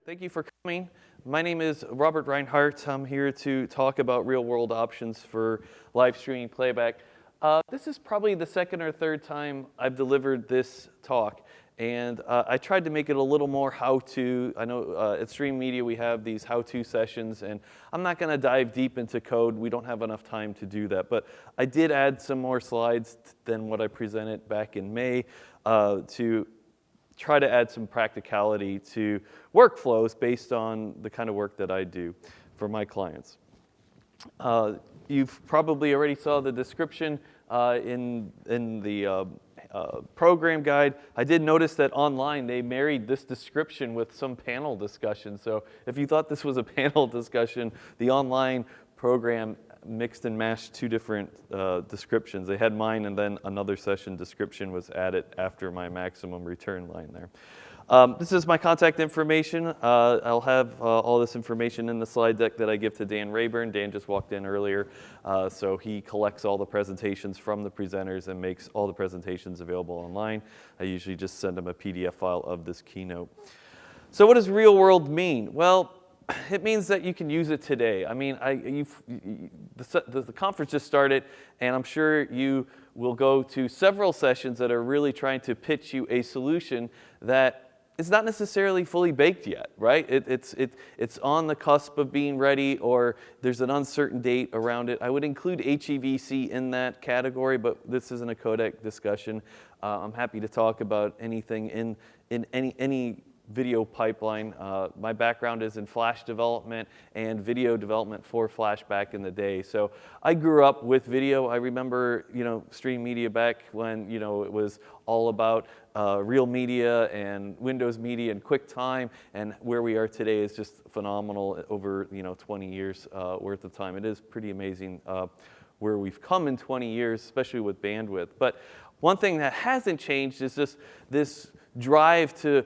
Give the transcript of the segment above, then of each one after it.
Thank you for coming. My name is Robert Reinhardt. I'm here to talk about real-world options for live streaming playback. This is probably the second or third time I've delivered this talk, and I tried to make it a little more how-to. I know at Stream Media we have these how-to sessions, and I'm not going to dive deep into code. We don't have enough time to do that, but I did add some more slides than what I presented back in May to try to add some practicality to workflows based on the kind of work that I do for my clients. You've probably already saw the description in the program guide. I did notice that online they married this description with some panel discussion. So if you thought this was a panel discussion, the online program mixed and matched two different descriptions. They had mine, and then another session description was added after my maximum return line there. This is my contact information. I'll have all this information in the slide deck that I give to Dan Rayburn. Dan just walked in earlier, so he collects all the presentations from the presenters and makes all the presentations available online. I usually just send him a PDF file of this keynote. So what does real world mean? Well, it means that you can use it today. I mean, the conference just started, and I'm sure you will go to several sessions that are really trying to pitch you a solution that is not necessarily fully baked yet, right? It's on the cusp of being ready, or there's an uncertain date around it. I would include HEVC in that category, but this isn't a codec discussion. I'm happy to talk about anything in any video pipeline. My background is in Flash development and video development for Flash back in the day. So I grew up with video. I remember, Stream Media back when, it was all about Real Media and Windows Media and QuickTime, and where we are today is just phenomenal over, 20 years worth of time. It is pretty amazing where we've come in 20 years, especially with bandwidth. But one thing that hasn't changed is this drive to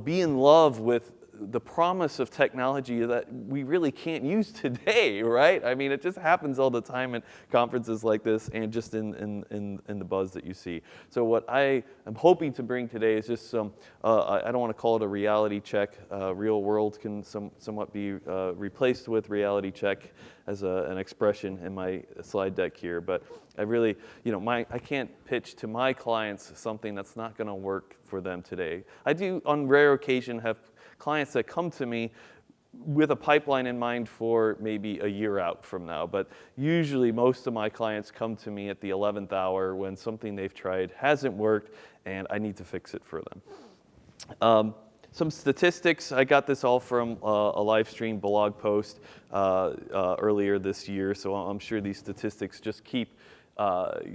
be in love with the promise of technology that we really can't use today, right? I mean, it just happens all the time at conferences like this and just in the buzz that you see. So what I am hoping to bring today is just some, I don't want to call it a reality check. Real world can somewhat be replaced with reality check as an expression in my slide deck here. But I really, I can't pitch to my clients something that's not going to work for them today. I do, on rare occasion, have clients that come to me with a pipeline in mind for maybe a year out from now. But usually most of my clients come to me at the 11th hour when something they've tried hasn't worked and I need to fix it for them. Some statistics, I got this all from a live stream blog post earlier this year, so I'm sure these statistics just keep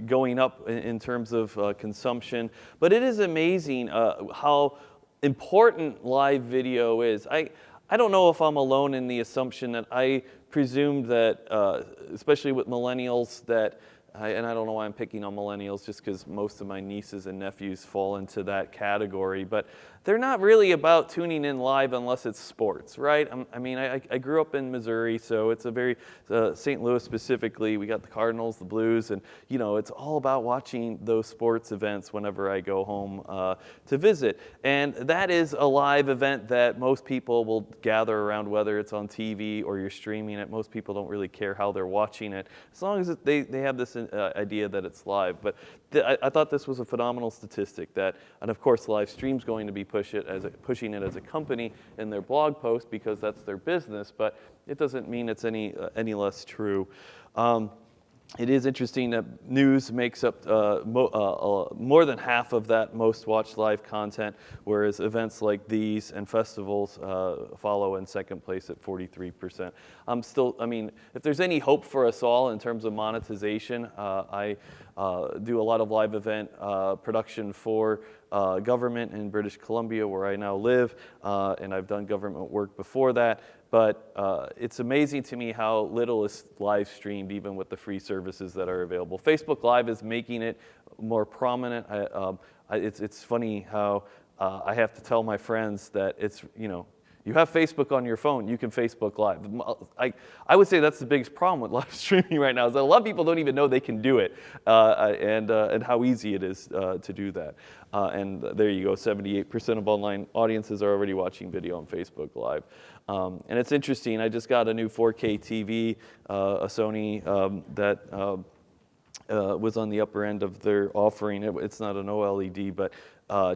going up in terms of consumption. But it is amazing how important live video is. I don't know if I'm alone in the assumption that I presumed that, especially with millennials, that, and I don't know why I'm picking on millennials, just because most of my nieces and nephews fall into that category, but they're not really about tuning in live unless it's sports, right? I grew up in Missouri, so it's a very, St. Louis specifically, we got the Cardinals, the Blues, and it's all about watching those sports events whenever I go home to visit. And that is a live event that most people will gather around, whether it's on TV or you're streaming it. Most people don't really care how they're watching it, as long as they have this idea that it's live. But I thought this was a phenomenal statistic that, and of course live stream's going to be pushing it as a company in their blog post because that's their business, but it doesn't mean it's any less true. It is interesting that news makes up more than half of that most watched live content, whereas events like these and festivals follow in second place at 43%. If there's any hope for us all in terms of monetization, I do a lot of live event production for government in British Columbia, where I now live, and I've done government work before that. But it's amazing to me how little is live streamed, even with the free services that are available. Facebook Live is making it more prominent. It's funny how I have to tell my friends that it's, You have Facebook on your phone, you can Facebook Live. I would say that's the biggest problem with live streaming right now, is that a lot of people don't even know they can do it, and how easy it is to do that. And there you go, 78% of online audiences are already watching video on Facebook Live. And it's interesting, I just got a new 4K TV, a Sony that was on the upper end of their offering. It's not an OLED, but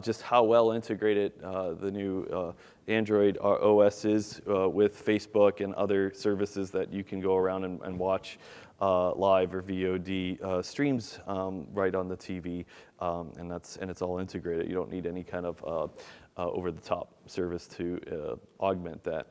just how well integrated the new Android OS is with Facebook and other services that you can go around and watch live or VOD streams right on the TV, and it's all integrated. You don't need any kind of over-the-top service to augment that.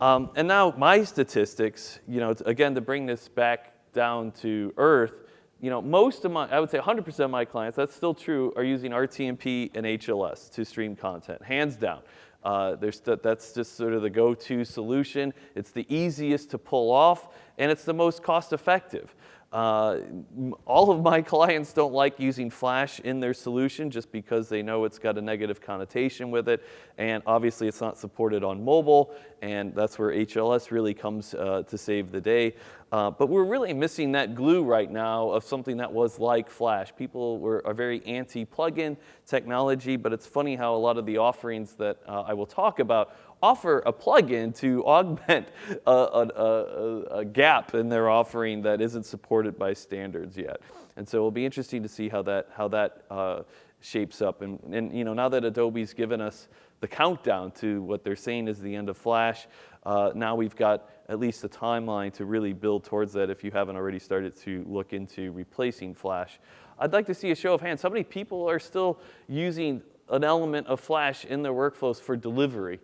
And now my statistics, again, to bring this back down to earth, most of I would say 100% of my clients, that's still true, are using RTMP and HLS to stream content, hands down. That's just sort of the go-to solution. It's the easiest to pull off, and it's the most cost-effective. All of my clients don't like using Flash in their solution just because they know it's got a negative connotation with it, and obviously it's not supported on mobile, and that's where HLS really comes to save the day. But we're really missing that glue right now of something that was like Flash. People are very anti-plugin technology, but it's funny how a lot of the offerings that I will talk about offer a plugin to augment a gap in their offering that isn't supported by standards yet. And so it'll be interesting to see how that shapes up. And now that Adobe's given us the countdown to what they're saying is the end of Flash, now we've got at least a timeline to really build towards that if you haven't already started to look into replacing Flash. I'd like to see a show of hands. How many people are still using an element of Flash in their workflows for delivery?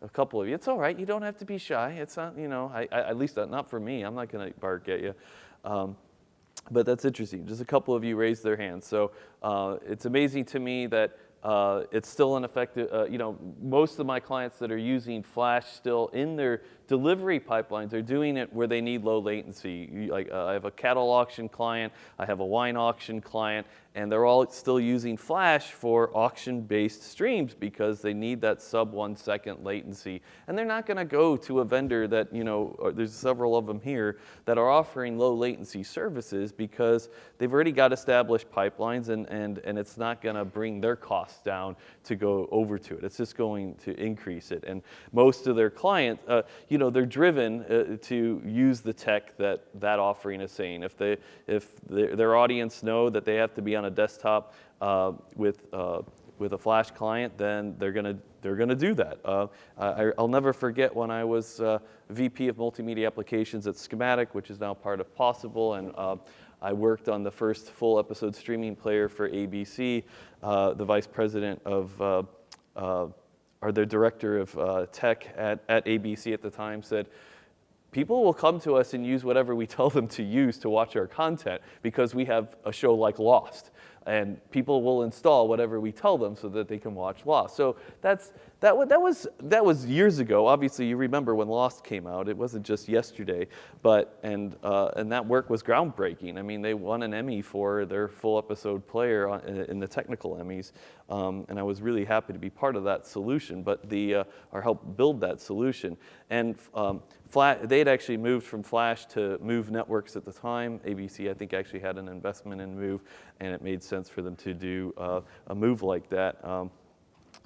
A couple of you. It's all right. You don't have to be shy. It's not, at least not for me. I'm not going to bark at you. But that's interesting. Just a couple of you raised their hands. So it's amazing to me that it's still an effective, most of my clients that are using Flash still in their delivery pipelines are doing it where they need low latency. I have a cattle auction client, I have a wine auction client, and they're all still using Flash for auction-based streams because they need that sub 1 second latency. And they're not going to go to a vendor that, there's several of them here that are offering low latency services because they've already got established pipelines and it's not going to bring their costs down to go over to it. It's just going to increase it. And most of their clients, they're driven to use the tech that offering is saying. If their audience know that they have to be on a desktop with a Flash client, then they're gonna do that. I'll never forget when I was VP of Multimedia Applications at Schematic, which is now part of Possible, and I worked on the first full episode streaming player for ABC. The vice president of or the director of tech at ABC at the time said, people will come to us and use whatever we tell them to use to watch our content because we have a show like Lost. And people will install whatever we tell them so that they can watch Lost. So that was years ago. Obviously, you remember when Lost came out. It wasn't just yesterday, and that work was groundbreaking. I mean, they won an Emmy for their full episode player in the technical Emmys, and I was really happy to be part of that solution. But or help build that solution. And they'd actually moved from Flash to Move Networks at the time. ABC, I think, actually had an investment in Move, and it made sense for them to do a move like that.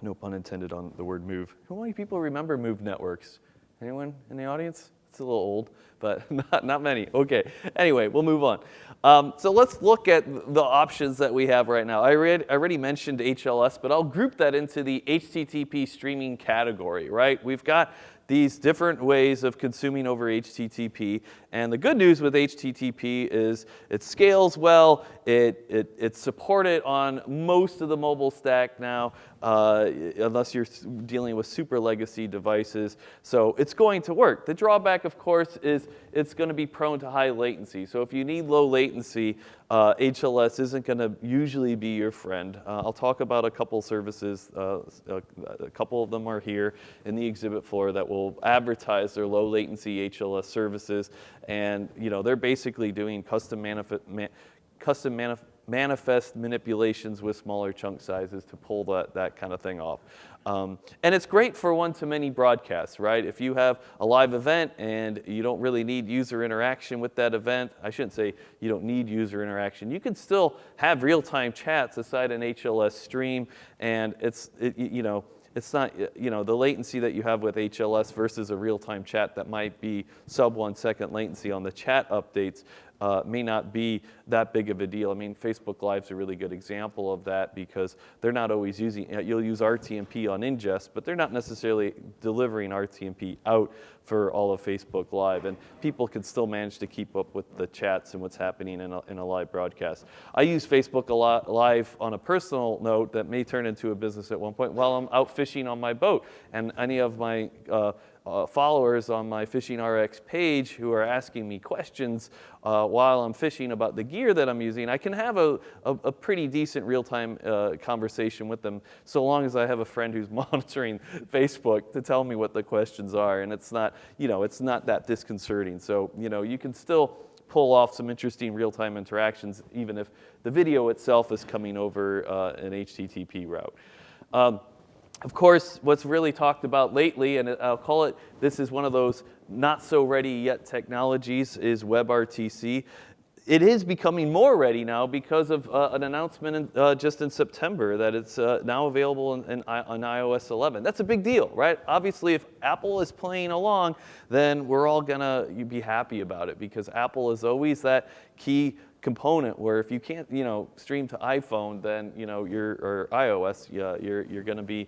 No pun intended on the word move. How many people remember Move Networks? Anyone in the audience? It's a little old, but not many. Okay, anyway, we'll move on. So let's look at the options that we have right now. I already mentioned HLS, but I'll group that into the HTTP streaming category, right? We've got these different ways of consuming over HTTP. And the good news with HTTP is it scales well. It's supported on most of the mobile stack now, unless you're dealing with super legacy devices. So it's going to work. The drawback, of course, is it's going to be prone to high latency. So if you need low latency, HLS isn't going to usually be your friend. I'll talk about a couple services. A couple of them are here in the exhibit floor that will advertise their low latency HLS services. And they're basically doing custom manifest manipulations with smaller chunk sizes to pull that kind of thing off. And it's great for one-to-many broadcasts, right? If you have a live event and you don't really need user interaction with that event, I shouldn't say you don't need user interaction. You can still have real-time chats aside an HLS stream, and it's not, the latency that you have with HLS versus a real-time chat that might be sub 1 second latency on the chat updates may not be that big of a deal. I mean, Facebook Live's a really good example of that because they're not always using, you'll use RTMP on ingest, but they're not necessarily delivering RTMP out for all of Facebook Live, and people can still manage to keep up with the chats and what's happening in a live broadcast. I use Facebook a lot live on a personal note that may turn into a business at one point while I'm out fishing on my boat, and any of my followers on my FishingRx page who are asking me questions while I'm fishing about the gear that I'm using, I can have a pretty decent real-time conversation with them so long as I have a friend who's monitoring Facebook to tell me what the questions are, and it's not that disconcerting. So, you can still pull off some interesting real-time interactions even if the video itself is coming over an HTTP route. Of course, what's really talked about lately, and I'll call it, this is one of those not so ready yet technologies, is WebRTC. It is becoming more ready now because of an announcement just in September that it's now available on iOS 11. That's a big deal, right? Obviously, if Apple is playing along, then we're all gonna be happy about it because Apple is always that key component where if you can't, stream to iPhone, then or iOS, you're going to be,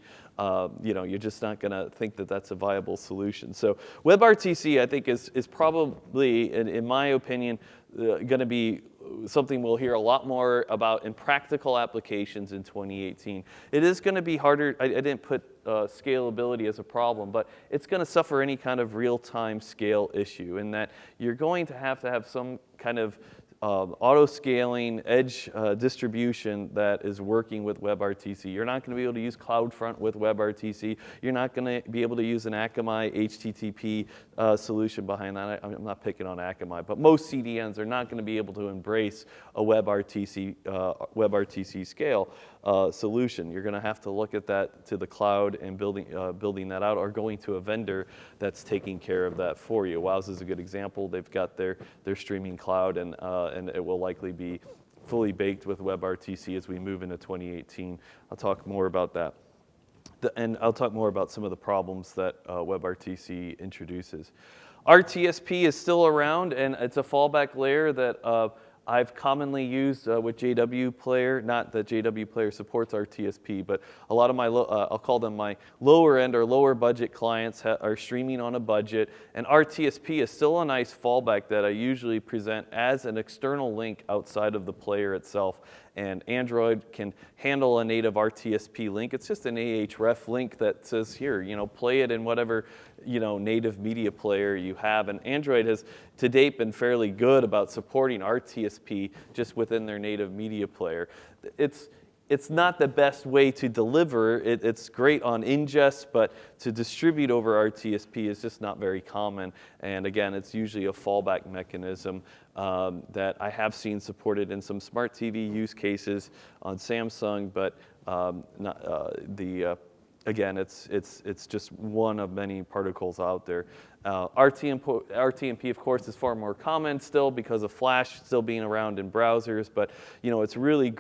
you're just not going to think that that's a viable solution. So WebRTC, I think, is probably, in my opinion, going to be something we'll hear a lot more about in practical applications in 2018. It is going to be harder. I didn't put scalability as a problem, but it's going to suffer any kind of real-time scale issue in that you're going to have some kind of auto-scaling edge distribution that is working with WebRTC. You're not going to be able to use CloudFront with WebRTC. You're not going to be able to use an Akamai HTTP solution behind that. I'm not picking on Akamai, but most CDNs are not going to be able to embrace a WebRTC scale solution. You're going to have to look at that to the cloud and building that out, or going to a vendor that's taking care of that for you. Wowza is a good example. They've got their streaming cloud, and it will likely be fully baked with WebRTC as we move into 2018. I'll talk more about that. And I'll talk more about some of the problems that WebRTC introduces. RTSP is still around, and it's a fallback layer that I've commonly used with JW Player. Not that JW Player supports RTSP, but a lot of my, I'll call them my lower end or lower budget clients are streaming on a budget, and RTSP is still a nice fallback that I usually present as an external link outside of the player itself. And Android can handle a native RTSP link. It's just an Ahref link that says, here, play it in whatever, native media player you have. And Android has, to date, been fairly good about supporting RTSP just within their native media player. It's not the best way to deliver. It's great on ingest, but to distribute over RTSP is just not very common. And again, it's usually a fallback mechanism that I have seen supported in some smart TV use cases on Samsung, but again, it's just one of many protocols out there. RTMP, of course, is far more common still because of Flash still being around in browsers, but it's really,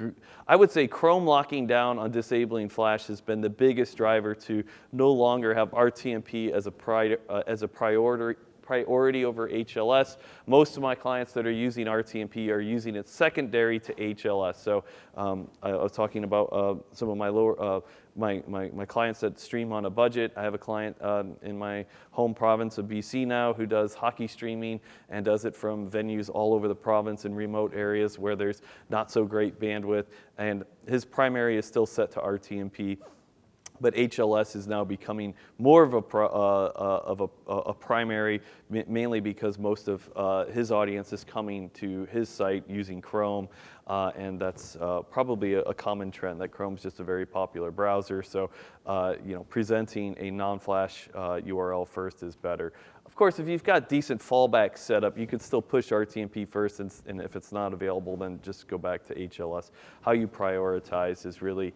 I would say Chrome locking down on disabling Flash has been the biggest driver to no longer have RTMP as a priority over HLS. Most of my clients that are using RTMP are using it secondary to HLS. So I was talking about some of my lower, my clients that stream on a budget. I have a client in my home province of BC now who does hockey streaming and does it from venues all over the province in remote areas where there's not so great bandwidth. And his primary is still set to RTMP. But HLS is now becoming more of a primary, mainly because most of his audience is coming to his site using Chrome, and that's probably a common trend, that Chrome's just a very popular browser, so presenting a non-flash URL first is better. Of course, if you've got decent fallback setup, you can still push RTMP first, and if it's not available, then just go back to HLS. How you prioritize is really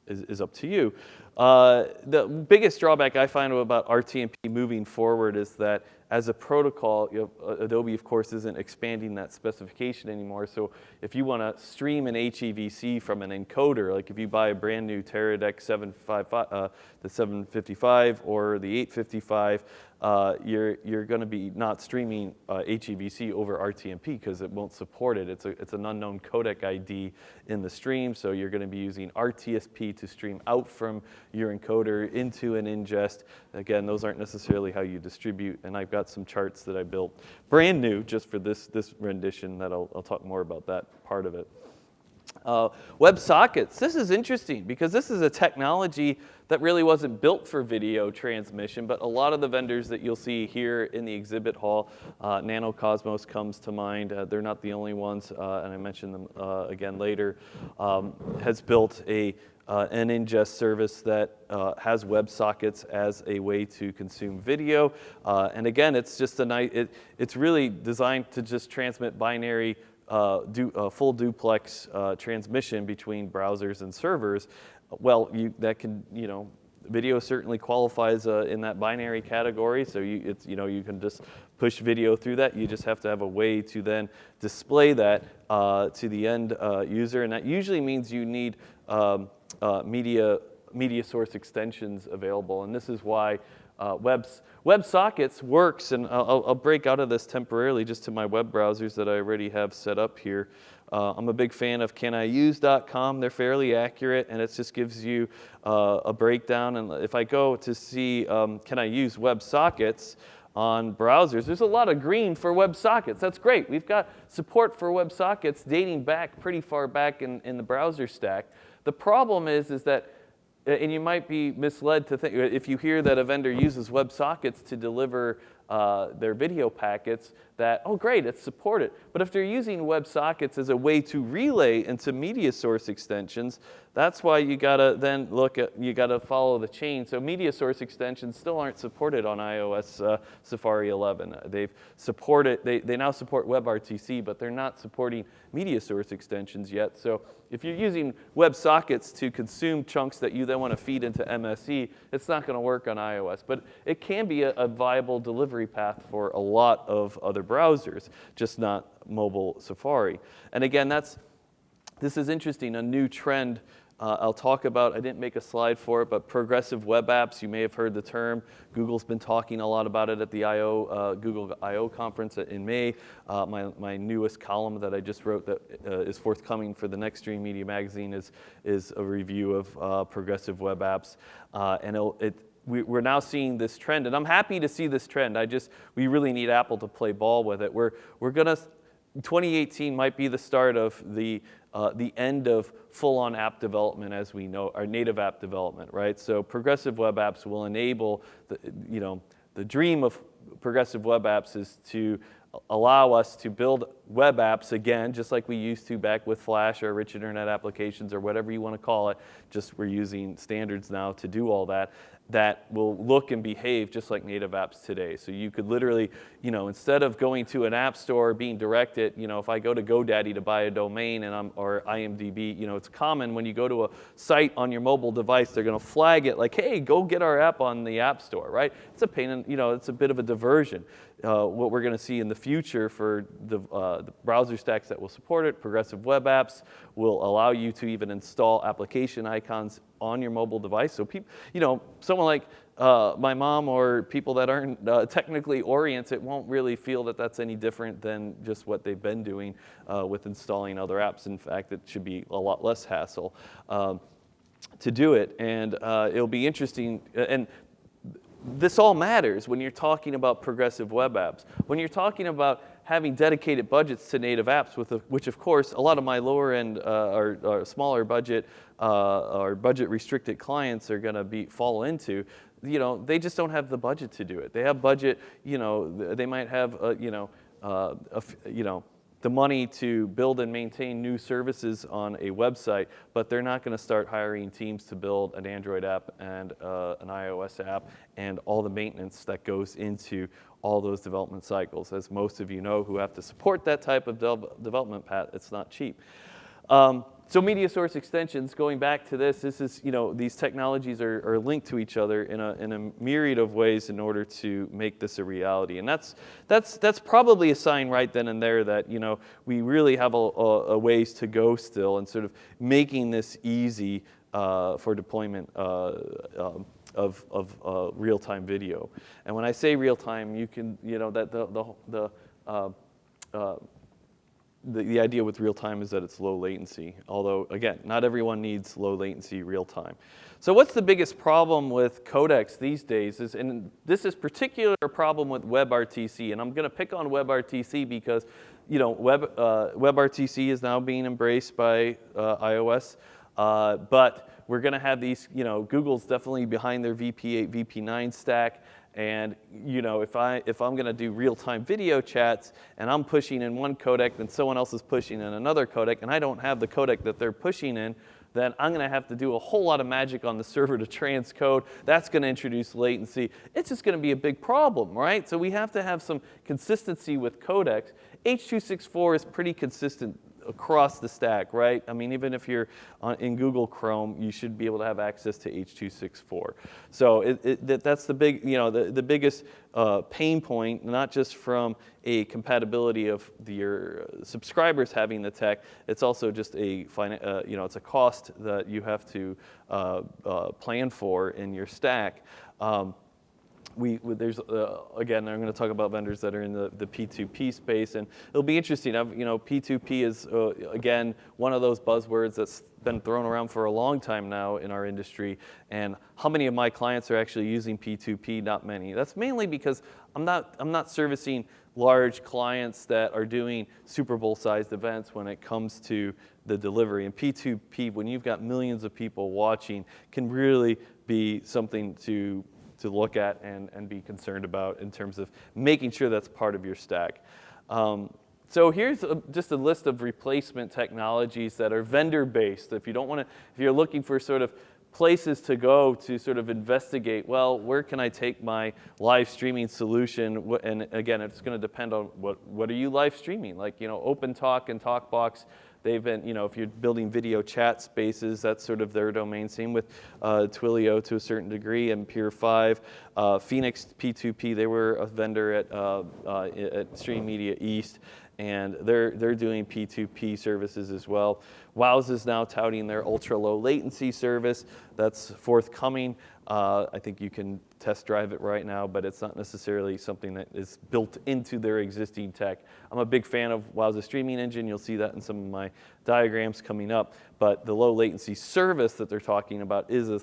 is up to you. The biggest drawback I find about RTMP moving forward is that as a protocol, Adobe, of course, isn't expanding that specification anymore. So if you want to stream an HEVC from an encoder, like if you buy a brand new Teradek 755, the 755 or the 855, you're going to be not streaming HEVC over RTMP because it won't support it. It's an unknown codec ID in the stream, so you're going to be using RTSP to stream out from your encoder into an ingest. Again, those aren't necessarily how you distribute, and I've got some charts that I built brand new just for this rendition that I'll talk more about that part of it. WebSockets, this is interesting because this is a technology that really wasn't built for video transmission, but a lot of the vendors that you'll see here in the exhibit hall, NanoCosmos comes to mind, they're not the only ones, and I mentioned them again later, has built an ingest service that has WebSockets as a way to consume video, and again, it's just it's really designed to just transmit binary full duplex transmission between browsers and servers. Well, video certainly qualifies in that binary category. So you can just push video through that. You just have to have a way to then display that to the end user, and that usually means you need media source extensions available. And this is why WebSockets works, and I'll break out of this temporarily just to my web browsers that I already have set up here. I'm a big fan of caniuse.com. They're fairly accurate, and it just gives you a breakdown. And if I go to see can I use WebSockets on browsers, there's a lot of green for WebSockets. That's great. We've got support for WebSockets dating back pretty far back in the browser stack. The problem is that, and you might be misled to think, if you hear that a vendor uses WebSockets to deliver their video packets, that, oh great, it's supported. But if they're using WebSockets as a way to relay into media source extensions, that's why you gotta then you gotta follow the chain. So media source extensions still aren't supported on iOS Safari 11. They now support WebRTC, but they're not supporting media source extensions yet. So if you're using WebSockets to consume chunks that you then want to feed into MSE, it's not going to work on iOS. But it can be a viable delivery path for a lot of other browsers, just not mobile Safari. And again, this is interesting, a new trend I'll talk about. I didn't make a slide for it, but progressive web apps, you may have heard the term. Google's been talking a lot about it at the Google I/O conference in May. My newest column that I just wrote that is forthcoming for the next Stream Media magazine is a review of progressive web apps. And we're now seeing this trend, and I'm happy to see this trend. We really need Apple to play ball with it. We're gonna 2018 might be the start of the end of full-on app development as we know, our native app development, right? So progressive web apps will enable, the dream of progressive web apps is to allow us to build web apps again, just like we used to back with Flash or rich internet applications or whatever you want to call it. Just we're using standards now to do all that. That will look and behave just like native apps today. So you could literally, instead of going to an app store being directed, if I go to GoDaddy to buy a domain or IMDb, it's common when you go to a site on your mobile device, they're going to flag it like, hey, go get our app on the app store, right? It's a pain, and it's a bit of a diversion. What we're going to see in the future for the browser stacks that will support it, progressive web apps will allow you to even install application icons on your mobile device. So people, someone like my mom or people that aren't technically oriented won't really feel that that's any different than just what they've been doing with installing other apps. In fact, it should be a lot less hassle to do it. And it'll be interesting. And this all matters when you're talking about progressive web apps. When you're talking about having dedicated budgets to native apps, which of course a lot of my lower end or smaller budget or budget restricted clients are going to fall into. You know, they just don't have the budget to do it. They have budget. You know, they might have the money to build and maintain new services on a website, but they're not going to start hiring teams to build an Android app and an iOS app and all the maintenance that goes into all those development cycles. As most of you know who have to support that type of development path, it's not cheap. So media source extensions, going back to this is, you know, these technologies are linked to each other in a myriad of ways in order to make this a reality. And that's probably a sign right then and there that, you know, we really have a ways to go still in sort of making this easy for deployment of real-time video. And when I say real-time, you can, you know, that the idea with real-time is that it's low latency, although, again, not everyone needs low latency real-time. So what's the biggest problem with codecs these days? And this is particular problem with WebRTC, and I'm going to pick on WebRTC because, you know, WebRTC is now being embraced by iOS, but we're going to have these, you know, Google's definitely behind their VP8, VP9 stack. And you know, if I'm going to do real-time video chats and I'm pushing in one codec, then someone else is pushing in another codec, and I don't have the codec that they're pushing in, then I'm going to have to do a whole lot of magic on the server to transcode. That's going to introduce latency. It's just going to be a big problem, right? So we have to have some consistency with codecs. H.264 is pretty consistent across the stack, right? I mean, even if you're in Google Chrome, you should be able to have access to H.264. So that's the big, you know, the biggest pain point, not just from a compatibility of your subscribers having the tech. It's also just you know, it's a cost that you have to plan for in your stack. There's again, I'm going to talk about vendors that are in the P2P space, and it'll be interesting. You know, P2P is again one of those buzzwords that's been thrown around for a long time now in our industry. And how many of my clients are actually using P2P? Not many. That's mainly because I'm not servicing large clients that are doing Super Bowl-sized events when it comes to the delivery. And P2P, when you've got millions of people watching, can really be something to look at and be concerned about in terms of making sure that's part of your stack. So here's just a list of replacement technologies that are vendor-based. If you're looking for sort of places to go to sort of investigate, well, where can I take my live streaming solution? And again, it's going to depend on what are you live streaming? Like, you know, OpenTalk and TalkBox. They've been, you know, if you're building video chat spaces, that's sort of their domain. Same with Twilio to a certain degree, and Peer 5. Phoenix P2P, they were a vendor at Stream Media East, and they're doing P2P services as well. Wowza is now touting their ultra-low latency service. That's forthcoming. I think you can test drive it right now, but it's not necessarily something that is built into their existing tech. I'm a big fan of Wowza Streaming Engine. You'll see that in some of my diagrams coming up. But the low latency service that they're talking about is a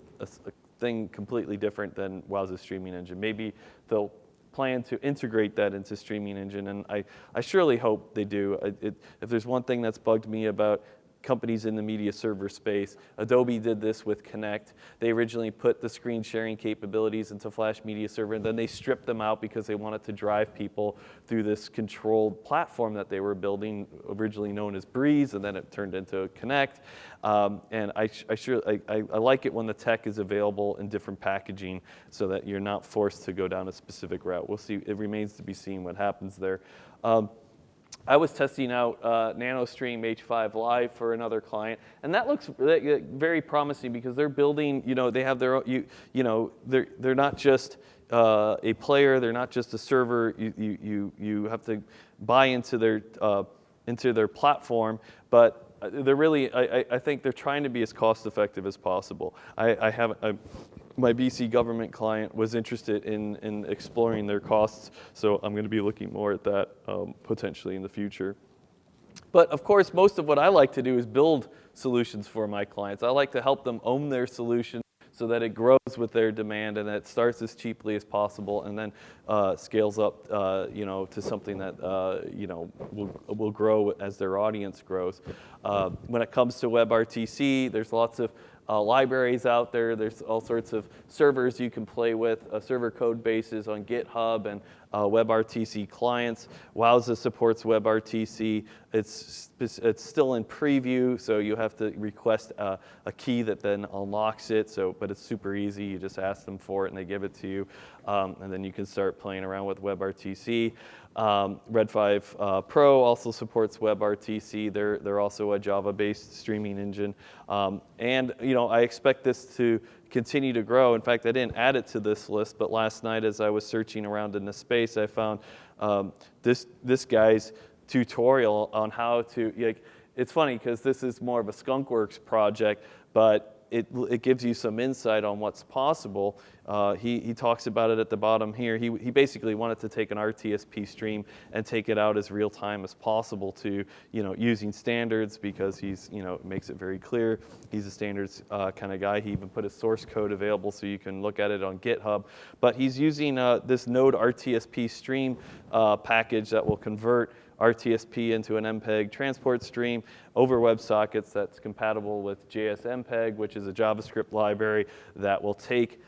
thing completely different than Wowza Streaming Engine. Maybe they'll plan to integrate that into Streaming Engine, and I surely hope they do. If there's one thing that's bugged me about companies in the media server space, Adobe did this with Connect. They originally put the screen sharing capabilities into Flash Media Server, and then they stripped them out because they wanted to drive people through this controlled platform that they were building, originally known as Breeze, and then it turned into Connect. And I like it when the tech is available in different packaging so that you're not forced to go down a specific route. We'll see. It remains to be seen what happens there. I was testing out NanoStream H5 Live for another client, and that looks very promising because they're building, you know, they have their own, you know, they're not just a player, they're not just a server. You have to buy into their platform, but they're really, I think they're trying to be as cost effective as possible. My BC government client was interested in exploring their costs, so I'm going to be looking more at that potentially in the future. But of course, most of what I like to do is build solutions for my clients. I like to help them own their solution so that it grows with their demand and it starts as cheaply as possible and then scales up, to something that, will grow as their audience grows. When it comes to WebRTC, there's lots of libraries out there. There's all sorts of servers you can play with, server code bases on GitHub and WebRTC clients. Wowza supports WebRTC. It's still in preview, so you have to request a key that then unlocks it. But it's super easy. You just ask them for it, and they give it to you, and then you can start playing around with WebRTC. Red 5 Pro also supports WebRTC. They're also a Java-based streaming engine, and I expect this to continue to grow. In fact, I didn't add it to this list, but last night as I was searching around in the space, I found this guy's tutorial on how to. It's funny because this is more of a skunkworks project, but it gives you some insight on what's possible. He talks about it at the bottom here. He basically wanted to take an RTSP stream and take it out as real time as possible to, using standards, because he's, makes it very clear. He's a standards kind of guy. He even put his source code available so you can look at it on GitHub. But he's using this Node RTSP stream package that will convert RTSP into an MPEG transport stream over WebSockets that's compatible with JSMPEG, which is a JavaScript library that will take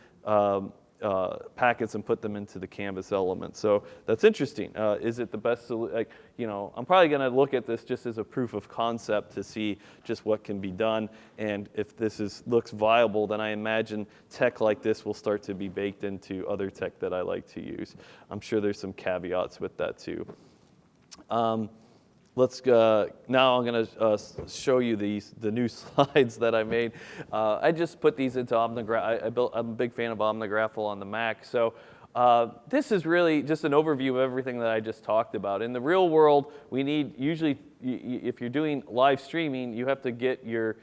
packets and put them into the Canvas element. So that's interesting. Is it the best solution? I'm probably going to look at this just as a proof of concept to see just what can be done. And if this looks viable, then I imagine tech like this will start to be baked into other tech that I like to use. I'm sure there's some caveats with that too. Let's go. Now I'm going to show you the new slides that I made. I just put these into Omnigraph. I'm a big fan of Omnigraphal on the Mac. So this is really just an overview of everything that I just talked about. In the real world, we need usually, if you're doing live streaming, you have to get your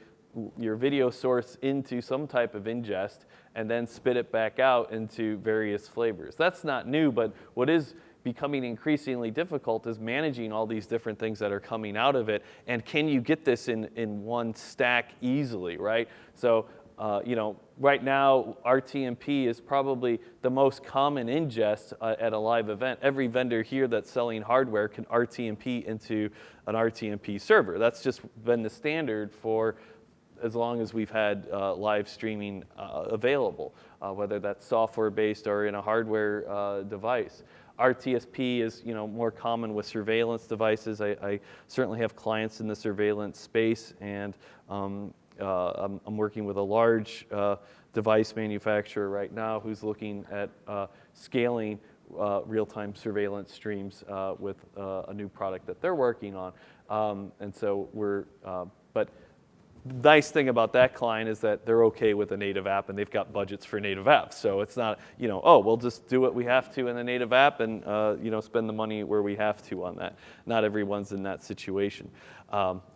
video source into some type of ingest and then spit it back out into various flavors. That's not new, but what is becoming increasingly difficult is managing all these different things that are coming out of it, and can you get this in one stack easily, right? So, right now, RTMP is probably the most common ingest at a live event. Every vendor here that's selling hardware can RTMP into an RTMP server. That's just been the standard for as long as we've had live streaming available, whether that's software-based or in a hardware device. RTSP is more common with surveillance devices. I certainly have clients in the surveillance space, and I'm working with a large device manufacturer right now who's looking at scaling real-time surveillance streams with a new product that they're working on. And so but the nice thing about that client is that they're okay with a native app and they've got budgets for native apps. So it's not, we'll just do what we have to in the native app and, spend the money where we have to on that. Not everyone's in that situation.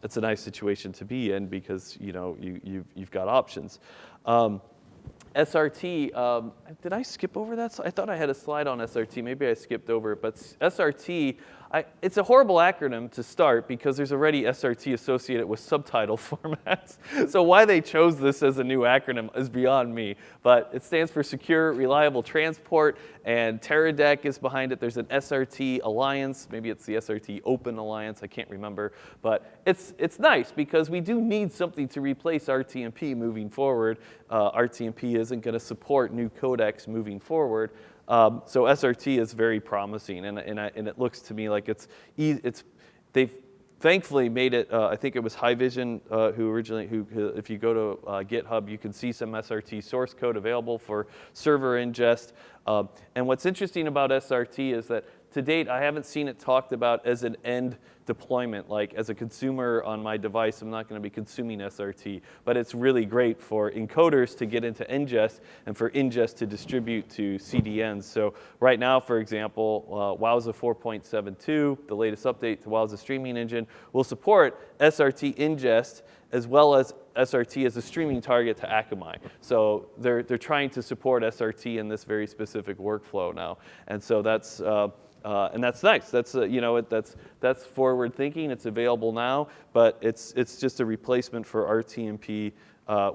It's a nice situation to be in because, you've got options. SRT, did I skip over that? I thought I had a slide on SRT. Maybe I skipped over it. But SRT, it's a horrible acronym to start because there's already SRT associated with subtitle formats. So why they chose this as a new acronym is beyond me. But it stands for Secure Reliable Transport, and Teradek is behind it. There's an SRT Alliance. Maybe it's the SRT Open Alliance. I can't remember. But it's nice because we do need something to replace RTMP moving forward. RTMP isn't going to support new codecs moving forward. So SRT is very promising, and it looks to me like they've thankfully made it. I think it was Haivision who if you go to GitHub, you can see some SRT source code available for server ingest. And what's interesting about SRT is that to date, I haven't seen it talked about as an end deployment. Like as a consumer on my device, I'm not going to be consuming SRT, but it's really great for encoders to get into ingest and for ingest to distribute to CDNs. So right now, for example, Wowza 4.72, the latest update to Wowza streaming engine, will support SRT ingest as well as SRT as a streaming target to Akamai. So they're trying to support SRT in this very specific workflow now, and so that's nice. That's forward thinking. It's available now, but it's just a replacement for RTMP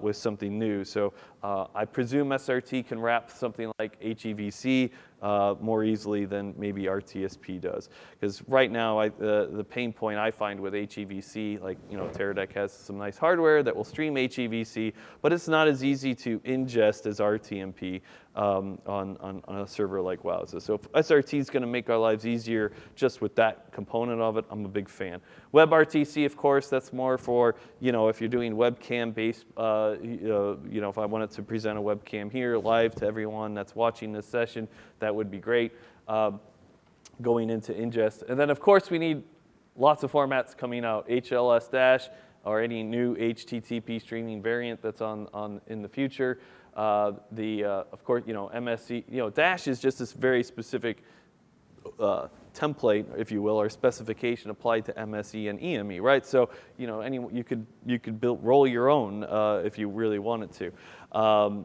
with something new. So I presume SRT can wrap something like HEVC more easily than maybe RTSP does. Because right now, the pain point I find with HEVC, like, Teradek has some nice hardware that will stream HEVC, but it's not as easy to ingest as RTMP on a server like Wowza. So if SRT is going to make our lives easier just with that component of it, I'm a big fan. WebRTC, of course, that's more for, if you're doing webcam-based, if I wanted to present a webcam here live to everyone that's watching this session, that would be great, going into ingest. And then, of course, we need lots of formats coming out, HLS- or any new HTTP streaming variant that's on in the future. Of course, MSC, Dash is just this very specific template, if you will, or specification applied to MSE and EME, right? So, you could roll your own if you really wanted to.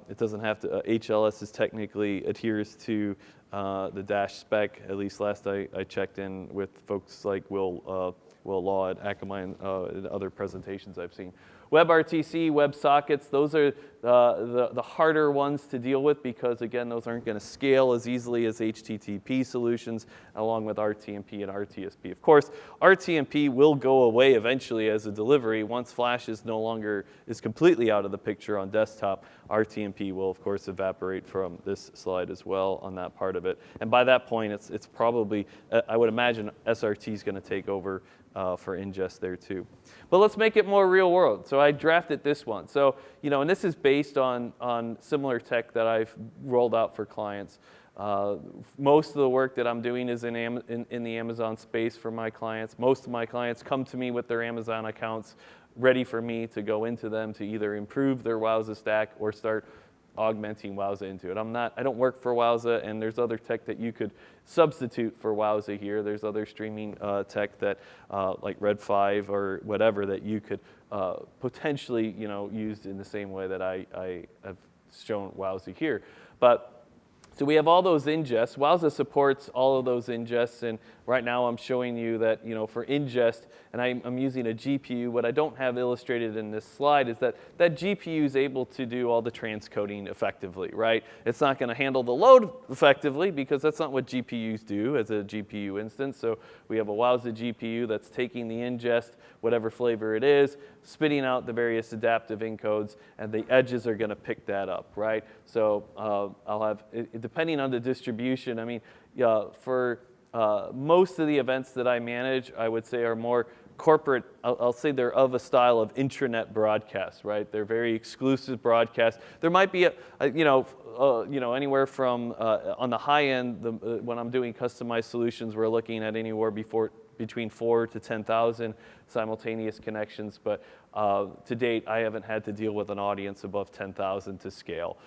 It doesn't have to. HLS is technically adheres to the Dash spec. At least last I checked in with folks like Will Law at Akamai and other presentations I've seen. WebRTC, WebSockets, those are the harder ones to deal with because, again, those aren't going to scale as easily as HTTP solutions, along with RTMP and RTSP. Of course, RTMP will go away eventually as a delivery. Once Flash is completely out of the picture on desktop, RTMP will, of course, evaporate from this slide as well on that part of it. And by that point, it's probably, I would imagine, SRT is going to take over for ingest there too. But let's make it more real world. So I drafted this one. So, and this is based on similar tech that I've rolled out for clients. Most of the work that I'm doing is in the Amazon space for my clients. Most of my clients come to me with their Amazon accounts ready for me to go into them to either improve their Wowza stack or start augmenting Wowza into it. I don't work for Wowza, and there's other tech that you could substitute for Wowza here. There's other streaming tech that, like Red 5 or whatever, that you could potentially, use in the same way that I have shown Wowza here. But so we have all those ingests. Wowza supports all of those ingests, and right now I'm showing you that, for ingest, and I'm using a GPU. What I don't have illustrated in this slide is that GPU is able to do all the transcoding effectively, right? It's not going to handle the load effectively because that's not what GPUs do as a GPU instance. So we have a Wowza GPU that's taking the ingest, whatever flavor it is, spitting out the various adaptive encodes, and the edges are going to pick that up, right? So I'll have, depending on the distribution, I mean, for most of the events that I manage, I would say are more corporate. I'll say they're of a style of intranet broadcast, right? They're very exclusive broadcasts. There might be anywhere from on the high end, when I'm doing customized solutions, we're looking at anywhere between 4 to 10,000 simultaneous connections, but to date, I haven't had to deal with an audience above 10,000 to scale.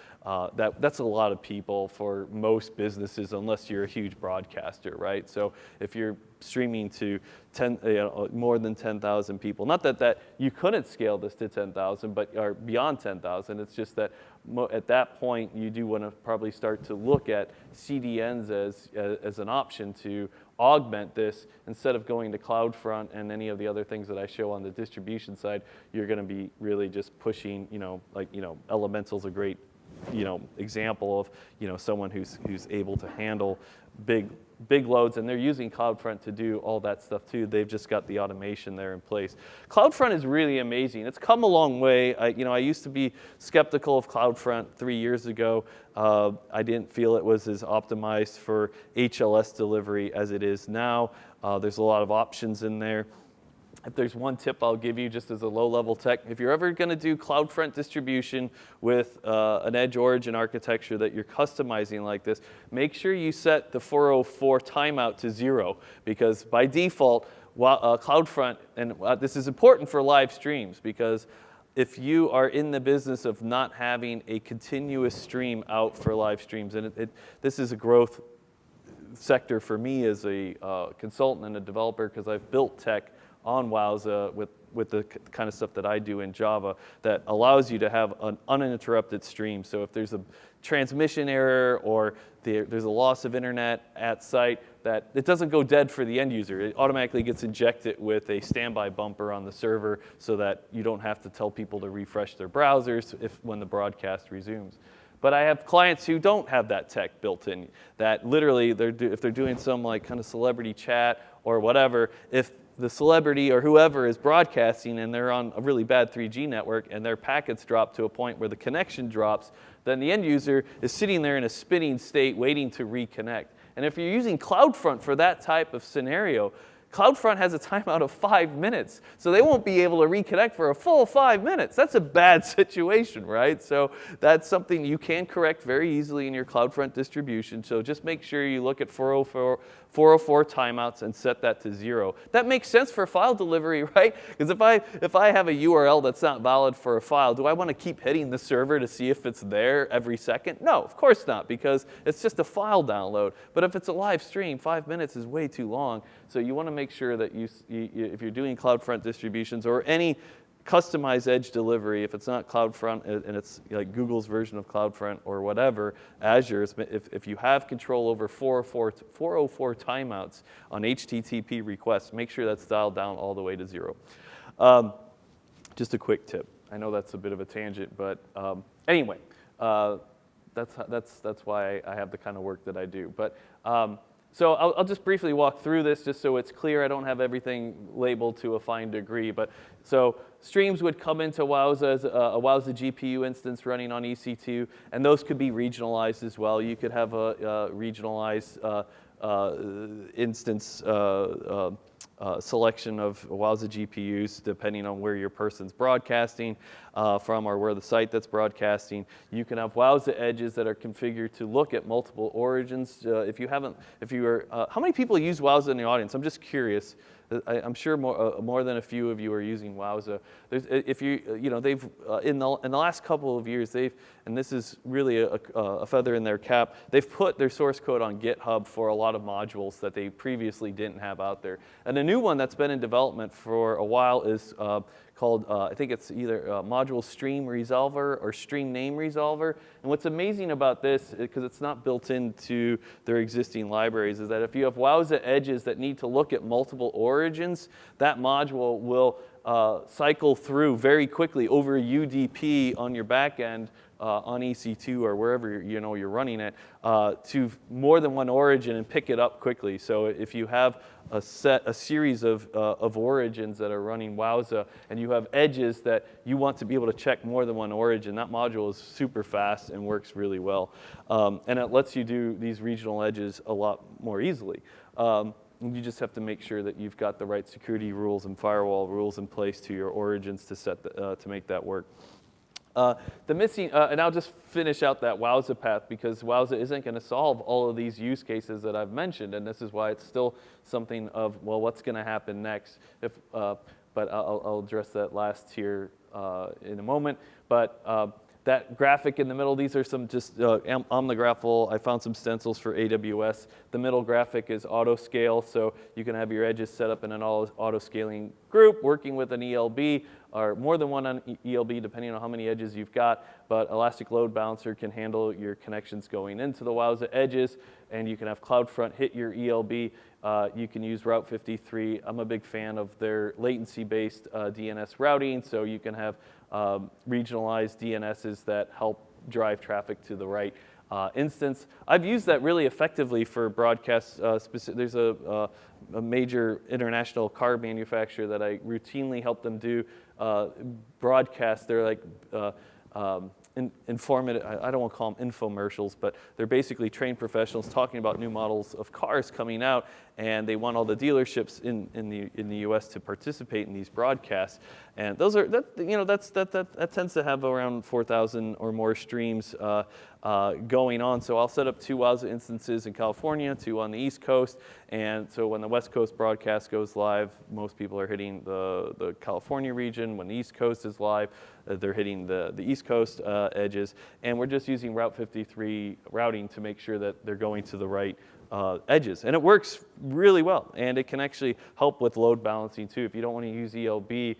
That's a lot of people for most businesses, unless you're a huge broadcaster, right? So if you're streaming to more than 10,000 people, not that you couldn't scale this to 10,000, but or beyond 10,000. It's just that at that point, you do want to probably start to look at CDNs as an option to augment this. Instead of going to CloudFront and any of the other things that I show on the distribution side, you're going to be really just pushing, Elemental's a great, example of, someone who's able to handle big loads, and they're using CloudFront to do all that stuff too. They've just got the automation there in place. CloudFront is really amazing. It's come a long way. I used to be skeptical of CloudFront 3 years ago. I didn't feel it was as optimized for HLS delivery as it is now. There's a lot of options in there. If there's one tip I'll give you just as a low-level tech, if you're ever going to do CloudFront distribution with an edge origin architecture that you're customizing like this, make sure you set the 404 timeout to 0, because by default, CloudFront, and this is important for live streams, because if you are in the business of not having a continuous stream out for live streams, and this is a growth sector for me as a consultant and a developer, because I've built tech on Wowza with the kind of stuff that I do in Java that allows you to have an uninterrupted stream. So if there's a transmission error or there's a loss of internet at site, that it doesn't go dead for the end user. It automatically gets injected with a standby bumper on the server so that you don't have to tell people to refresh their browsers when the broadcast resumes. But I have clients who don't have that tech built in, that literally, if they're doing some like kind of celebrity chat or whatever, if the celebrity or whoever is broadcasting and they're on a really bad 3G network and their packets drop to a point where the connection drops, then the end user is sitting there in a spinning state waiting to reconnect. And if you're using CloudFront for that type of scenario, CloudFront has a timeout of 5 minutes, so they won't be able to reconnect for a full 5 minutes. That's a bad situation, right? So that's something you can correct very easily in your CloudFront distribution. So just make sure you look at 404 timeouts and set that to 0. That makes sense for file delivery, right? Because if I have a URL that's not valid for a file, do I want to keep hitting the server to see if it's there every second? No, of course not, because it's just a file download. But if it's a live stream, 5 minutes is way too long. So you want to make sure that if you're doing CloudFront distributions or any customized edge delivery, if it's not CloudFront and it's like Google's version of CloudFront or whatever, Azure's, if you have control over 404 timeouts on HTTP requests, make sure that's dialed down all the way to 0. Just a quick tip. I know that's a bit of a tangent, but anyway, that's why I have the kind of work that I do. But so I'll just briefly walk through this just so it's clear. I don't have everything labeled to a fine degree. But so streams would come into Wowza as a Wowza GPU instance running on EC2, and those could be regionalized as well. You could have a regionalized instance selection of Wowza GPUs depending on where your person's broadcasting from or where the site that's broadcasting. You can have Wowza edges that are configured to look at multiple origins. How many people use Wowza in the audience? I'm just curious. I'm sure more than a few of you are using Wowza. They've in the last couple of years, and this is really a feather in their cap, they've put their source code on GitHub for a lot of modules that they previously didn't have out there. And a new one that's been in development for a while is called, I think it's either Module Stream Resolver or Stream Name Resolver. And what's amazing about this, because it's not built into their existing libraries, is that if you have Wowza edges that need to look at multiple origins, that module will cycle through very quickly over UDP on your back end on EC2 or wherever you're running it to more than one origin and pick it up quickly. So if you have a series of origins that are running Wowza and you have edges that you want to be able to check more than one origin, that module is super fast and works really well. And it lets you do these regional edges a lot more easily. You just have to make sure that you've got the right security rules and firewall rules in place to your origins to make that work. And I'll just finish out that Wowza path because Wowza isn't going to solve all of these use cases that I've mentioned, and this is why it's still something of, well, what's going to happen next? But I'll address that last here in a moment. But that graphic in the middle, these are some just omnigraphal. I found some stencils for AWS. The middle graphic is auto scale, so you can have your edges set up in an auto scaling group working with an ELB or more than one on ELB depending on how many edges you've got. But Elastic Load Balancer can handle your connections going into the Wowza edges, and you can have CloudFront hit your ELB. You can use Route 53. I'm a big fan of their latency-based DNS routing, so you can have regionalized DNSs that help drive traffic to the right instance. I've used that really effectively for broadcasts. There's a major international car manufacturer that I routinely help them do broadcasts. They're like informative, I don't want to call them infomercials, but they're basically trained professionals talking about new models of cars coming out, and they want all the dealerships in the U.S. to participate in these broadcasts. And those are that tends to have around 4,000 or more streams going on. So I'll set up 2 Wowza instances in California, 2 on the East Coast, and so when the West Coast broadcast goes live, most people are hitting the California region. When the East Coast is live, they're hitting the East Coast edges, and we're just using Route 53 routing to make sure that they're going to the right edges. And it works really well, and it can actually help with load balancing too. If you don't want to use ELB,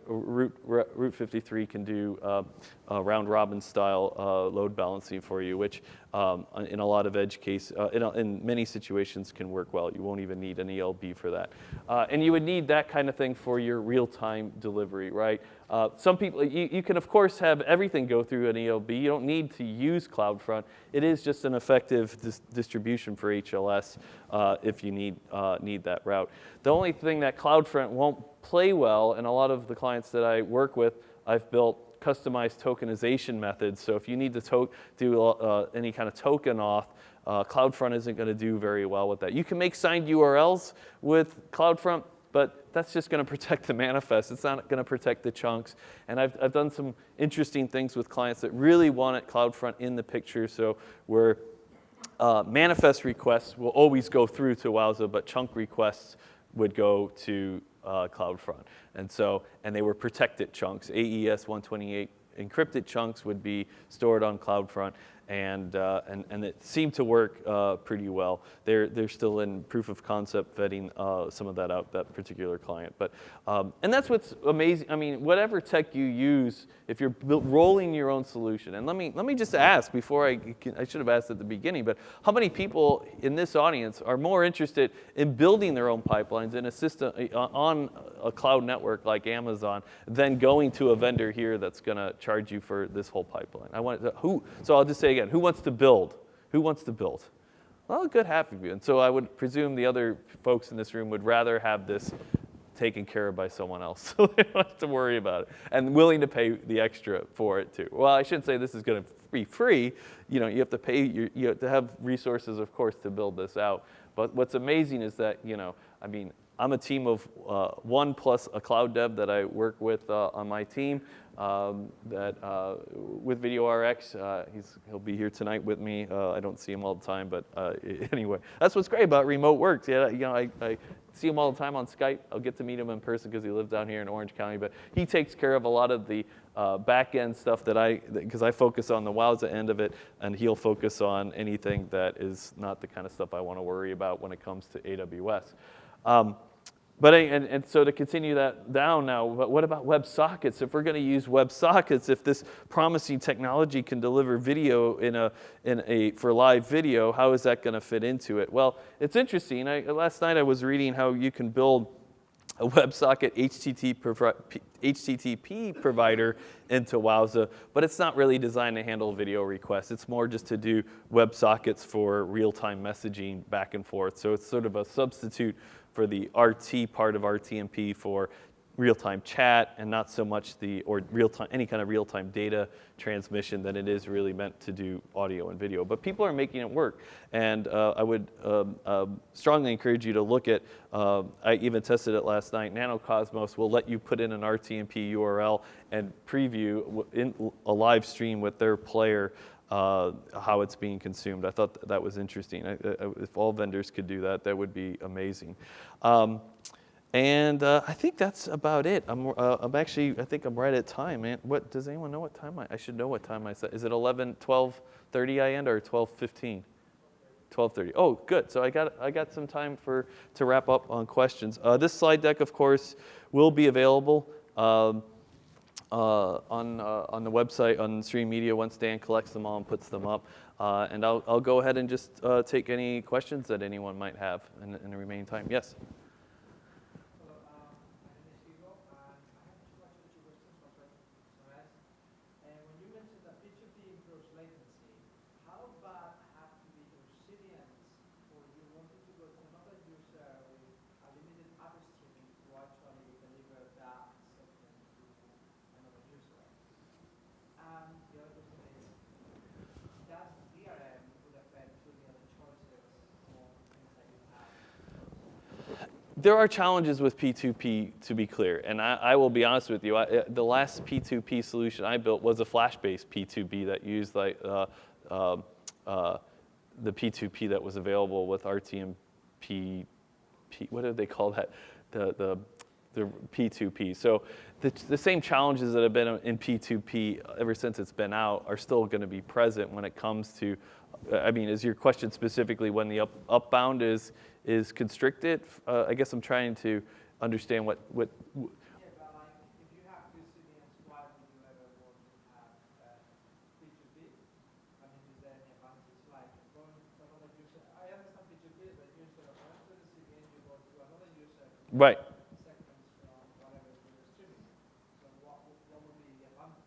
Route 53 can do round robin style load balancing for you, which in a lot of edge case, in many situations can work well. You won't even need an ELB for that. And you would need that kind of thing for your real-time delivery, right? Some people, you can of course have everything go through an ELB. You don't need to use CloudFront. It is just an effective distribution for HLS if you need that route. The only thing that CloudFront won't play well, and a lot of the clients that I work with, I've built customized tokenization methods. So if you need to do any kind of token auth, CloudFront isn't going to do very well with that. You can make signed URLs with CloudFront, but that's just going to protect the manifest. It's not going to protect the chunks. And I've done some interesting things with clients that really wanted CloudFront in the picture. So where manifest requests will always go through to Wowza, but chunk requests would go to CloudFront. And they were protected chunks. AES 128 encrypted chunks would be stored on CloudFront, and it seemed to work pretty well. They're still in proof of concept vetting some of that out, that particular client. But and that's what's amazing. I mean, whatever tech you use, if you're rolling your own solution, and let me just ask before I should have asked at the beginning, but how many people in this audience are more interested in building their own pipelines in a system on a cloud network like Amazon than going to a vendor here that's going to charge you for this whole pipeline? So I'll just say again, who wants to build? Who wants to build? Well, a good half of you. And so I would presume the other folks in this room would rather have this taken care of by someone else, so they don't have to worry about it, and willing to pay the extra for it too. Well, I shouldn't say this is going to be free. You know, you have to pay. You have to have resources, of course, to build this out. But what's amazing is that, you know, I mean, I'm a team of one plus a cloud dev that I work with on my team. With videoRx, he'll be here tonight with me. I don't see him all the time, but anyway, that's what's great about remote work. Yeah, you know, I see him all the time on Skype. I'll get to meet him in person because he lives down here in Orange County. But he takes care of a lot of the back end stuff because I focus on the Wowza end of it, and he'll focus on anything that is not the kind of stuff I want to worry about when it comes to AWS. And so to continue that down now, what about WebSockets? If we're going to use WebSockets, if this promising technology can deliver video for live video, how is that going to fit into it? Well, it's interesting. Last night I was reading how you can build a WebSocket HTTP provider into Wowza, but it's not really designed to handle video requests. It's more just to do WebSockets for real-time messaging back and forth. So it's sort of a substitute for the RT part of RTMP for real-time chat, and not so much any kind of real-time data transmission than it is really meant to do audio and video. But people are making it work, and I would strongly encourage you to look at, I even tested it last night, NanoCosmos will let you put in an RTMP URL and preview in a live stream with their player how it's being consumed. I thought that was interesting. If all vendors could do that, that would be amazing. And I think that's about it. I think I'm right at time, man. Does anyone know what time I should know what time I said? Is it 12:30 I end or 12:15? 12:30. Oh, good. So I got some time to wrap up on questions. This slide deck, of course, will be available on the website on Stream Media once Dan collects them all and puts them up. And I'll go ahead and just take any questions that anyone might have in the remaining time. Yes. There are challenges with P2P, to be clear, and I will be honest with you. The last P2P solution I built was a Flash-based P2P that used like the P2P that was available with RTMP. What did they call that? The P2P. So the same challenges that have been in P2P ever since it's been out are still going to be present when it comes to. I mean, is your question specifically when the upbound is constricted? I guess I'm trying to understand what. Yeah, but like if you have two CDNs, why would you ever want to have Right. segments from whatever we're distributing. So what would be the advantage?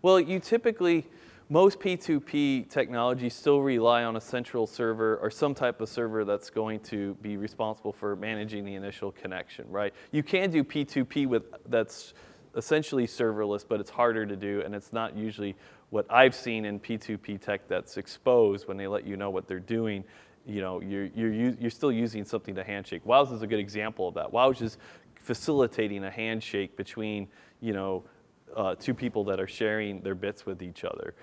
Well, you typically, most P2P technologies still rely on a central server or some type of server that's going to be responsible for managing the initial connection, right? You can do P2P that's essentially serverless, but it's harder to do, and it's not usually what I've seen in P2P tech that's exposed when they let you know what they're doing. You know, you're still using something to handshake. Wowza is a good example of that. Wowza is facilitating a handshake between, you know, two people that are sharing their bits with each other.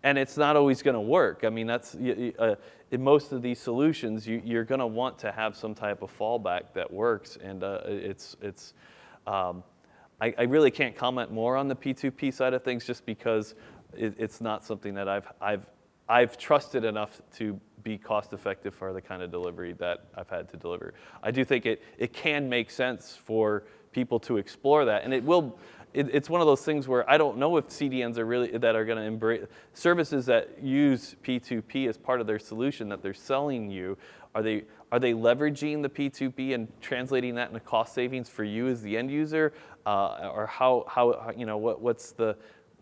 And it's not always going to work. I mean, that's in most of these solutions, you're going to want to have some type of fallback that works. And I really can't comment more on the P2P side of things just because it's not something that I've trusted enough to be cost effective for the kind of delivery that I've had to deliver. I do think it can make sense for people to explore that, and it will. It's one of those things where I don't know if CDNs are really that are going to embrace services that use P2P as part of their solution that they're selling you. Are they leveraging the P2P and translating that into cost savings for you as the end user, or how you know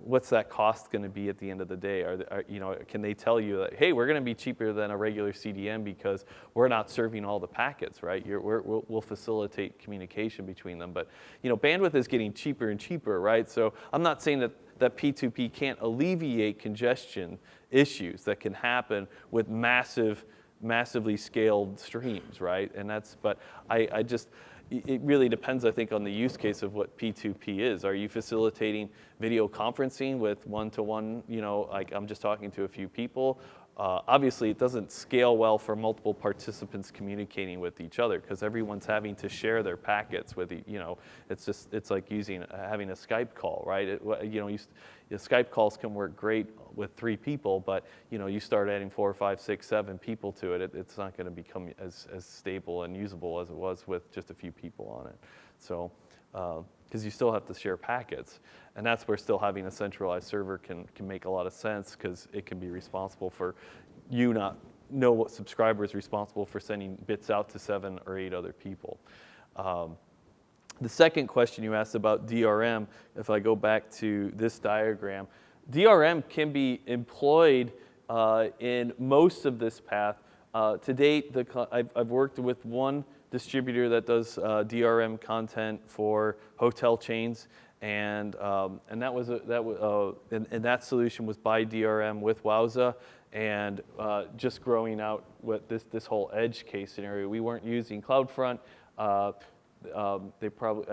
what's that cost going to be at the end of the day? You know, can they tell you that, hey, we're going to be cheaper than a regular CDN because we're not serving all the packets, right? We'll facilitate communication between them. But, you know, bandwidth is getting cheaper and cheaper, right? So I'm not saying that P2P can't alleviate congestion issues that can happen with massively scaled streams, right? And but it really depends, I think, on the use case of what P2P is. Are you facilitating video conferencing with one-to-one, you know, like I'm just talking to a few people? Obviously, it doesn't scale well for multiple participants communicating with each other because everyone's having to share their packets with, you know, it's like having a Skype call, right? You know, Skype calls can work great with 3 people, but, you know, you start adding 4, 5, 6, 7 people to it, it's not going to become as stable and usable as it was with just a few people on it. So, because you still have to share packets. And that's where still having a centralized server can make a lot of sense because it can be responsible for you not know what subscriber is responsible for sending bits out to 7 or 8 other people. The second question you asked about DRM, if I go back to this diagram, DRM can be employed in most of this path. To date, I've worked with one distributor that does DRM content for hotel chains, and that solution was by DRM with Wowza, and just growing out with this whole edge case scenario. We weren't using CloudFront. I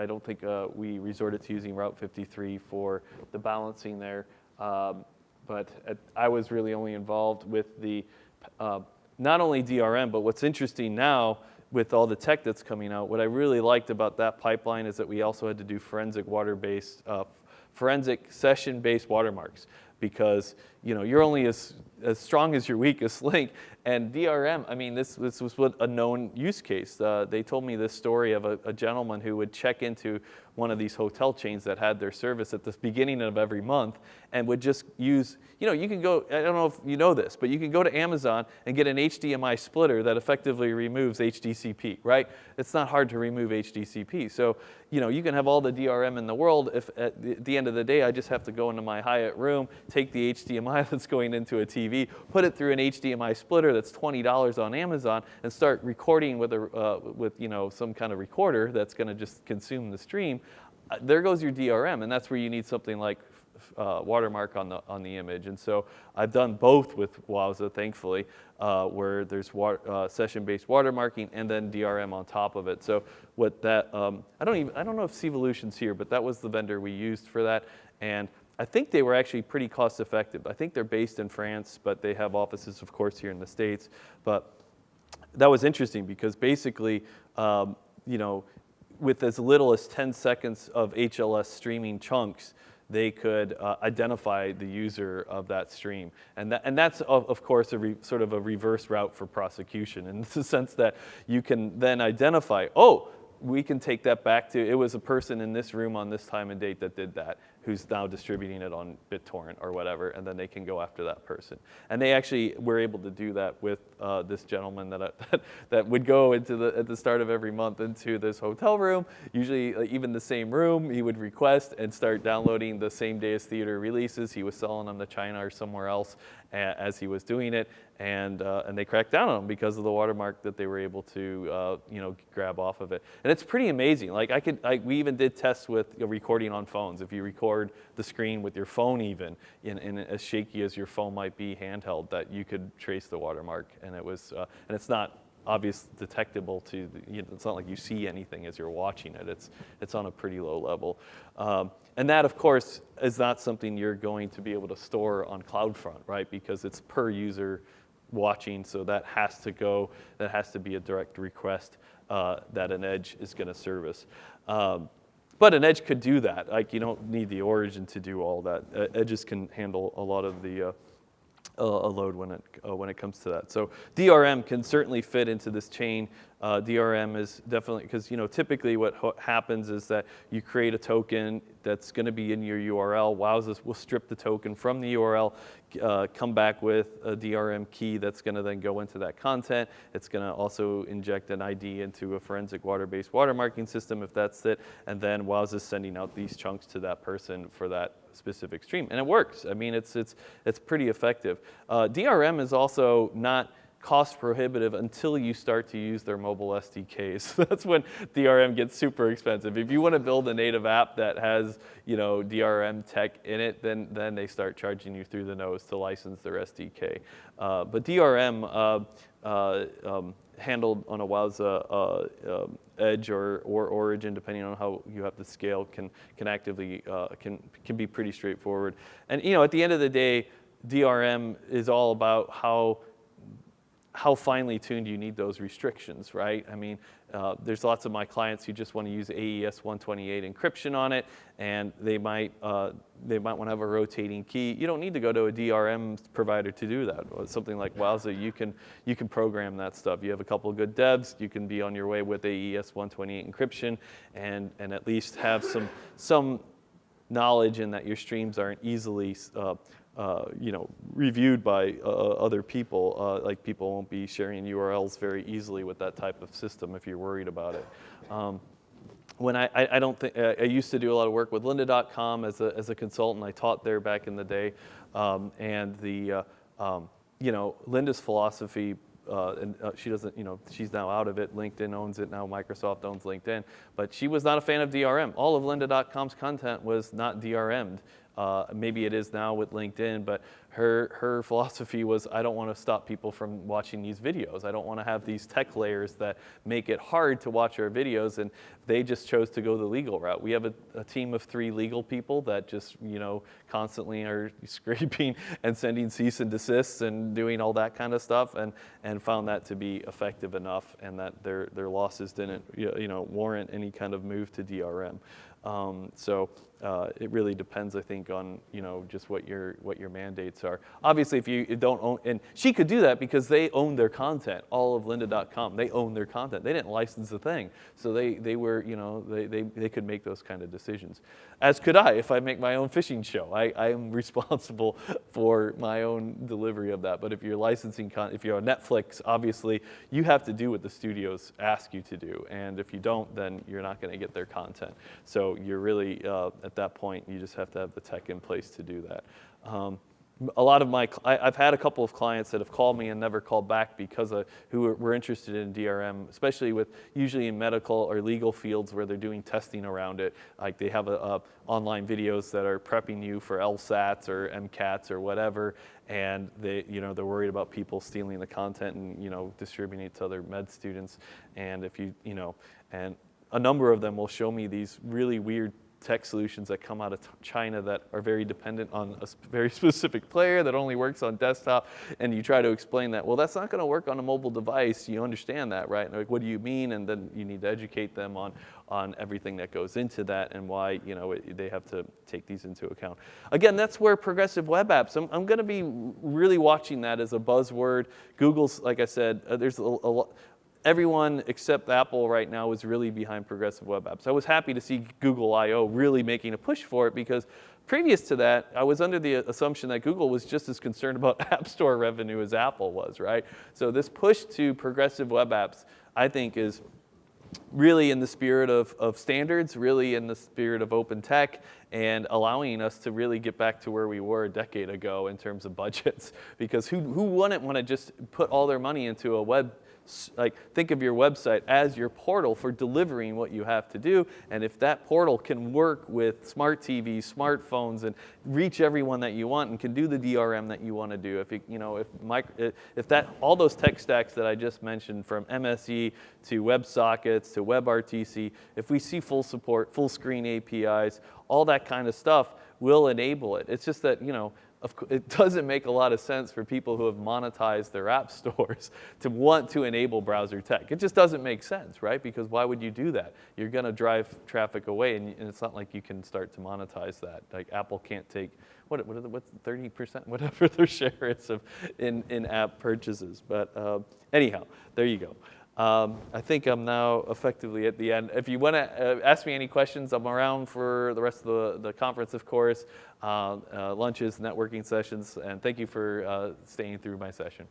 don't think we resorted to using Route 53 for the balancing there. But I was really only involved with the not only DRM, but what's interesting now with all the tech that's coming out, what I really liked about that pipeline is that we also had to do forensic session-based watermarks, because, you know, you're only as strong as your weakest link. And DRM, I mean, this was a known use case. They told me this story of a gentleman who would check into one of these hotel chains that had their service at the beginning of every month and would just use, you know, you can go, I don't know if you know this, but you can go to Amazon and get an HDMI splitter that effectively removes HDCP, right? It's not hard to remove HDCP. So, you know, you can have all the DRM in the world if at the end of the day I just have to go into my Hyatt room, take the HDMI that's going into a TV, put it through an HDMI splitter that's $20 on Amazon, and start recording with you know, some kind of recorder that's going to just consume the stream. There goes your DRM, and that's where you need something like watermark on the image. And so I've done both with Wowza, thankfully, where there's session-based watermarking and then DRM on top of it. So what that I don't know if Cvolution's here, but that was the vendor we used for that, and I think they were actually pretty cost effective. I think they're based in France, but they have offices, of course, here in the States. But that was interesting because basically, you know, with as little as 10 seconds of HLS streaming chunks, they could identify the user of that stream. And that's, of course, sort of a reverse route for prosecution, in the sense that you can then identify, oh, we can take that back to, it was a person in this room on this time and date that did that. who's now distributing it on BitTorrent or whatever, and then they can go after that person. And they actually were able to do that with this gentleman that would go at the start of every month into this hotel room, usually even the same room. He would request and start downloading the same day as theater releases. He was selling them to China or somewhere else as he was doing it, and they cracked down on him because of the watermark that they were able to grab off of it. And it's pretty amazing. Like we even did tests with recording on phones. If you record the screen with your phone, even in as shaky as your phone might be handheld, that you could trace the watermark, and it was and it's not obvious detectable to it's not like you see anything as you're watching it. It's on a pretty low level, and that of course is not something you're going to be able to store on CloudFront, right? Because it's per user watching, so that has to be a direct request that an edge is going to service. But an edge could do that. Like, you don't need the origin to do all that. Edges can handle a lot of the a load when it comes to that. So DRM can certainly fit into this chain. DRM is definitely, because typically what happens is that you create a token that's going to be in your URL. Wowza will strip the token from the URL, come back with a DRM key that's going to then go into that content. It's going to also inject an ID into a forensic water-based watermarking system if that's it, and then Wowza is sending out these chunks to that person for that specific stream, and it works. I mean, it's pretty effective. DRM is also not cost prohibitive until you start to use their mobile SDKs. That's when DRM gets super expensive. If you want to build a native app that has DRM tech in it, then they start charging you through the nose to license their SDK. But DRM handled on a Wowza edge or origin, depending on how you have the scale, can actively can be pretty straightforward. And at the end of the day, DRM is all about how finely tuned you need those restrictions, right? I mean, there's lots of my clients who just want to use AES 128 encryption on it, and they might want to have a rotating key. You don't need to go to a DRM provider to do that. Something like Wowza, you can program that stuff. You have a couple of good devs, you can be on your way with AES 128 encryption, and at least have some knowledge in that your streams aren't easily reviewed by other people. Like, people won't be sharing URLs very easily with that type of system if you're worried about it. When I don't think I used to do a lot of work with lynda.com as a consultant. I taught there back in the day, and the Lynda's philosophy. And she doesn't, she's now out of it. LinkedIn owns it now. Microsoft owns LinkedIn. But she was not a fan of DRM. All of lynda.com's content was not DRM'd. Maybe it is now with LinkedIn, but her philosophy was, I don't want to stop people from watching these videos. I don't want to have these tech layers that make it hard to watch our videos, and they just chose to go the legal route. We have a team of 3 legal people that just, constantly are scraping and sending cease and desists and doing all that kind of stuff, and found that to be effective enough, and that their losses didn't, warrant any kind of move to DRM. So it really depends, I think, on just what your mandates are. Obviously, if you don't own, and she could do that because they own their content. All of lynda.com, they own their content. They didn't license the thing, so they were they could make those kind of decisions. As could I if I make my own phishing show. I am responsible for my own delivery of that. But if you're licensing if you're on Netflix, obviously you have to do what the studios ask you to do, and if you don't, then you're not going to get their content. So you're really at that point, you just have to have the tech in place to do that. A lot of I've had a couple of clients that have called me and never called back because who were interested in DRM, especially usually in medical or legal fields where they're doing testing around it. Like, they have online videos that are prepping you for LSATs or MCATs or whatever, and they're worried about people stealing the content and distributing it to other med students. And and a number of them will show me these really weird tech solutions that come out of China that are very dependent on a very specific player that only works on desktop, and you try to explain that, well, that's not going to work on a mobile device. You understand that, right? And like, what do you mean? And then you need to educate them on everything that goes into that and why they have to take these into account. Again, that's where progressive web apps, I'm going to be really watching that as a buzzword. Google's, like I said, there's a lot. everyone except Apple right now is really behind progressive web apps. I was happy to see Google I/O really making a push for it, because previous to that, I was under the assumption that Google was just as concerned about App Store revenue as Apple was, right? So this push to progressive web apps, I think, is really in the spirit of standards, really in the spirit of open tech, and allowing us to really get back to where we were a decade ago in terms of budgets. Because who wouldn't want to just put all their money into a web, like think of your website as your portal for delivering what you have to do, and if that portal can work with smart TVs, smartphones, and reach everyone that you want, and can do the DRM that you want to do, if that all those tech stacks that I just mentioned, from MSE to WebSockets to WebRTC, if we see full support, full screen APIs, all that kind of stuff will enable it. It's just that, it doesn't make a lot of sense for people who have monetized their app stores to want to enable browser tech. It just doesn't make sense, right? Because why would you do that? You're going to drive traffic away, and it's not like you can start to monetize that. Like Apple can't take, what's 30%, whatever their share is of in-app purchases. But anyhow, there you go. I think I'm now effectively at the end. If you want to ask me any questions, I'm around for the rest of the conference, of course, lunches, networking sessions, and thank you for staying through my session.